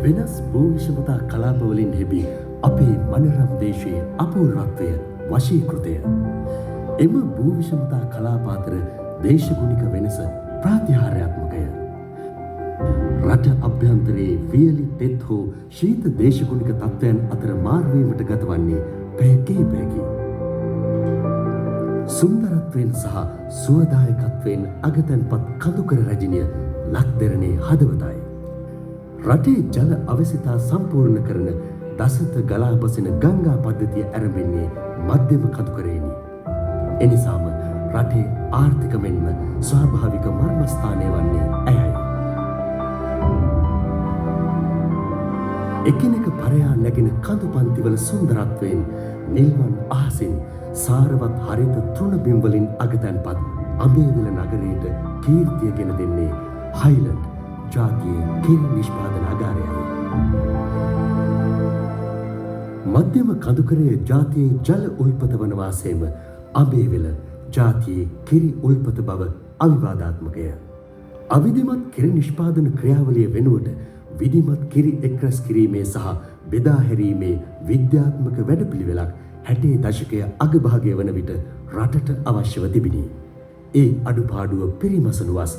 වෙනස් භූවිෂමතා කලාපවලින් හෙබි අපේ මනරම් දේශයේ අපූර්වත්වය වශීකෘතය. එම භූවිෂමතා කලාප අතර දේශගුණික වෙනස ප්‍රාතිහාර්යාත්මකය. රට අභ්‍යන්තරයේ වියලි තෙත් හෝ ශීත දේශගුණික තත්ත්වයන් අතර මාර්වීමට ගතවන්නේ පැය කිහිපයකි. සුන්දරත්වයෙන් සහ සුවදායකත්වයෙන් අගතැන්පත් කඳුකර රැජිනිය ලක්දෙරණේ හදවතයි. රටේ ජල අවශ්‍යතා සම්පූර්ණ කරන දසත ගලා බසින ගංගා පද්ධතිය ආරම්භන්නේ මධ්‍යම කඳුකරේනි. එනිසාම රටේ ආර්ථික මෙන්ම ස්වාභාවික මර්මස්ථානය වන්නේ ඇයයි. එකිනෙක පරයා නැගෙන කඳු පන්තිවල සුන්දරත්වයෙන් නිල්වන් අහසින් සාරවත් හරිත තෘණබිම් වලින් අගතැන්පත් අඹේවිල නගරයට කීර්තිය ගෙන දෙන්නේ හයිලන්ඩ් ජාතියේ කිරි නිෂ්පාදනාගාරයයි. මධ්‍යම කඳුකරයේ ජාතියේ ජල උල්පත වන වාසයේම අඹේවිල ජාතියේ කිරි උල්පත බව අවිවාදාත්මකය. අවිධිමත් කිරි නිෂ්පාදන ක්‍රියාවලිය වෙනුවට විධිමත් කිරි එක්රැස් කිරීමේ සහ බෙදා හැරීමේ විද්‍යාත්මක වැඩපිළිවෙලක් 60 දශකය අගභාගය වන විට රටට අවශ්‍යව තිබිණි. ඒ අඩුපාඩුව පිරිමසනු වස්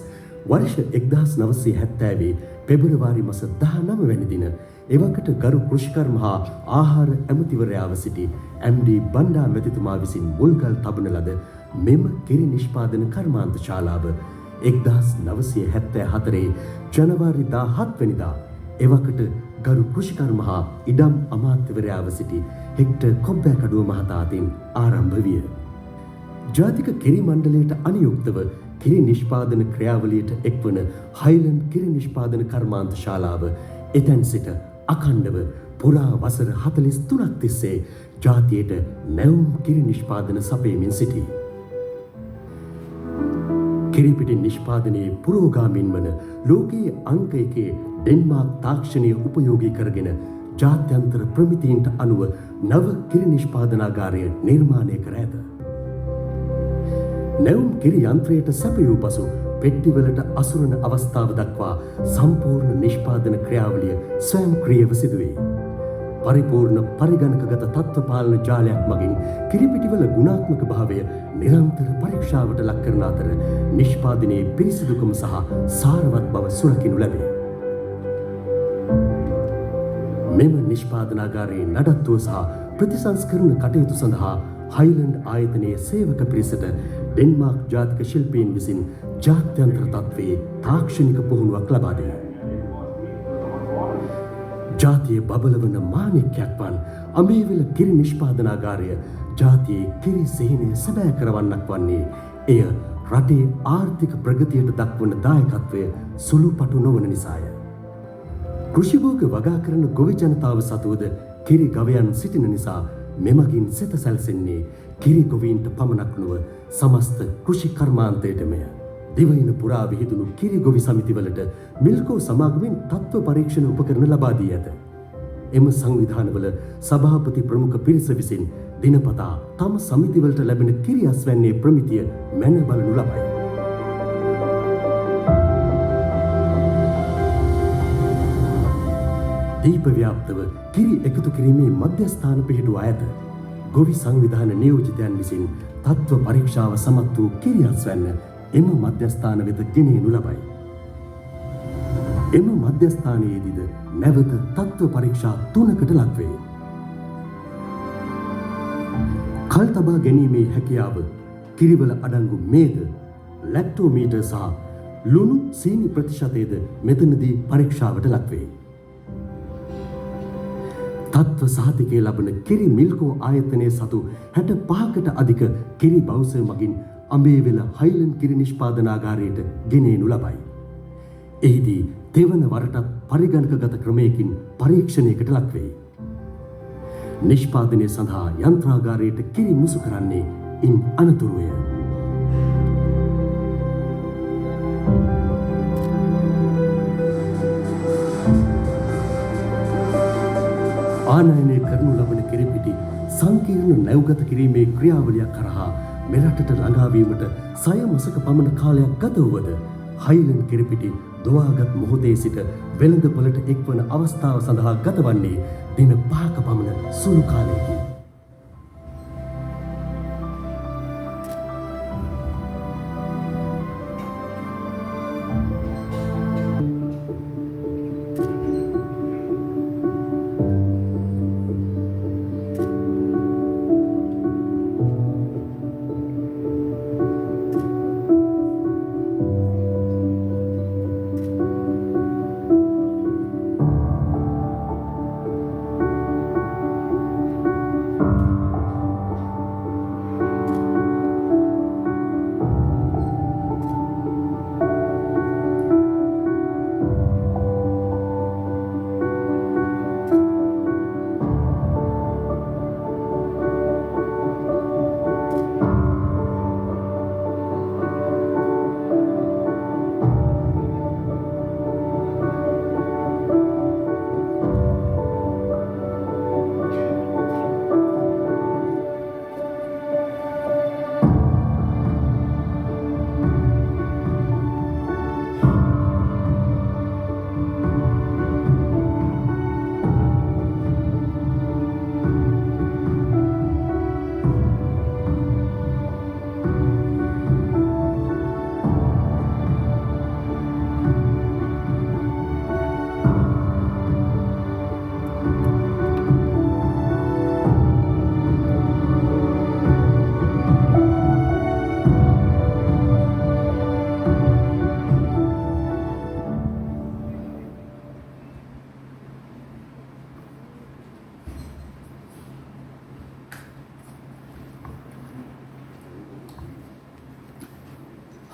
වර්ෂ 1970 පෙබරවාරි මාස 19 වැනි දින එවකට ගරු කෘෂිකර්ම හා ආහාර ඇමතිවරයාව සිටි එම්.ඩී. බණ්ඩා මැතිතුමා විසින් මුල්ගල් තබන ලද මෙම කිරි නිෂ්පාදන කර්මාන්ත ශාලාව 1974 ජනවාරි 17 වෙනිදා එවකට ගරු කෘෂිකර්ම හා ඉඩම් අමාත්‍යවරයාව සිටි හෙක්ටර් කොබ්බෑකඩුව මහතා අතින් ආරම්භ විය. ජාතික කිරි මණ්ඩලයට අනුයුක්තව කිරි නිෂ්පාදන ක්‍රියාවලියට එක්වන හයිලන්ඩ් කිරි නිෂ්පාදන කර්මාන්ත ශාලාව එතැන් සිට අඛණ්ඩව පුරා වසර 43ක් තිස්සේ ජාතියට නැවුම් කිරි නිෂ්පාදන සපයමින් සිටී. කිරිපිටි නිෂ්පාදනයේ පුරෝගාමීන් වන ලෝකයේ අංක 1 ඩෙන්මාර්ක් තාක්ෂණය උපයෝගී කරගෙන ජාත්‍යන්තර ප්‍රමිතීන්ට අනුව නව කිරි නිෂ්පාදනාගාරය නිර්මාණය කර ඇත. නැවුම් කිරි යන්ත්‍රයට සැපයූ පසු පෙට්ටිවලට අසුරන අවස්ථාව දක්වා සම්පූර්ණ නිෂ්පාදන ක්‍රියාවලිය ස්වයංක්‍රීයව සිදුවේ. පරිපූර්ණ පරිගණකගත තත්ත්ව පාලන ජාලයක් මගින් කිරිපිටිවල ගුණාත්මක භාවය නිරන්තර පරීක්ෂාවට ලක් කරන අතර නිෂ්පාදනයේ පිරිසිදුකම සහ සාරවත් බව සුරකිනු ලැබේ. මෙම නිෂ්පාදනාගාරයේ නඩත්තුව සහ ප්‍රතිසංස්කරණ කටයුතු සඳහා හයිලන්ඩ් ආයතනයේ සේවක පිරිසට ඩෙන්මාර්ක් ජාතික ශිල්පීන් විසින් ජාත්‍යන්තර තත්ත්වයේ තාක්ෂණික පුහුණුවක් ලබා දෙයි. ජාතිය බබලවන මාණික්කයක් වන් අඹේවිල කිරි නිෂ්පාදනාගාරය ජාතියේ කිරි සිහිනය සැබෑ කරවන්නක් වන්නේ එය රටේ ආර්ථික ප්‍රගතියට දක්වන දායකත්වය සුළුපටු නොවන නිසාය. කෘෂිභෝග වගා කරන ගොවි ජනතාව සතුවද කිරි ගවයන් සිටින නිසා මෙමගින් සෙත සැලසෙන්නේ කිරි ගොවීන්ට පමණක් නොව සමස්ත කෘෂි කර්මාන්තයටමය. දිවයින පුරා විහිදුණු කිරි ගොවි සමිතිවලට මිල්කෝ සමාගමෙන් තත්ත්ව පරීක්ෂණ උපකරණ ලබා දී ඇත. එම සංවිධානවල සභාපති ප්‍රමුඛ පිරිස විසින් දිනපතා තම සමිතිවලට ලැබෙන කිරි අස්වැන්නේ ප්‍රමිතිය මැන බලනු ලබයි. දීප ව්‍යාප්තව කිරි එකතු කිරීමේ මධ්‍යස්ථාන පිහිටුවා ඇත. ගොවි සංවිධාන නියෝජිතයන් විසින් තත්ත්ව පරීක්ෂාව සමත් වූ කිරියස්වැන්න එම මධ්‍යස්ථාන වෙත ගෙනෙනු ලබයි. එම මධ්‍යස්ථානයේදීද නැවත තත්ත්ව පරීක්ෂා 3කට ලක්වේ. කල් තබා ගැනීමේ හැකියාව කිරිවල අඩංගු මේද, ලැක්ටෝමීටර් සහ ලුණු සීනි ප්‍රතිශතයද මෙතනදී පරීක්ෂාවට ලක්වේ. තත්ත්ව සහතිකය ලබන කිරි මිල්කෝ ආයතනයේ සතු 65කට අධික කිරි බවුස මගින් අඹේවෙල හයිලන්ඩ් කිරි නිෂ්පාදනාගාරයට ගෙනෙනු ලබයි. එහිදී තෙවන වරටත් පරිගණකගත ක්‍රමයකින් පරීක්ෂණයකට ලක්වේ. නිෂ්පාදනය සඳහා යන්ත්‍රාගාරයට කිරි මුසු කරන්නේ ඉන් අනතුරුය. ආනයනය කරනු ලබන කිරිපිටි සංකීර්ණ නැව්ගත කිරීමේ ක්‍රියාවලියක් කරහා මෙරටට ළඟාවීමට 6 මාසක පමණ කාලයක් ගත වුවද හයිලන්ඩ් කිරිපිටි දොවාගත් මොහොතේ සිට වෙළඳපොළට එක්වන අවස්ථාව සඳහා ගතවන්නේ දින 5ක පමණ සුළු කාලයකි.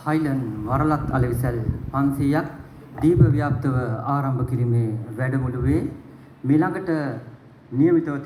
හයිලන්ඩ් වරලත් අලෙවිසල් 500ක් දීප ව්‍යාප්තව ආරම්භ කිරීමේ වැඩමුළුවේ මීළඟට නියමිතව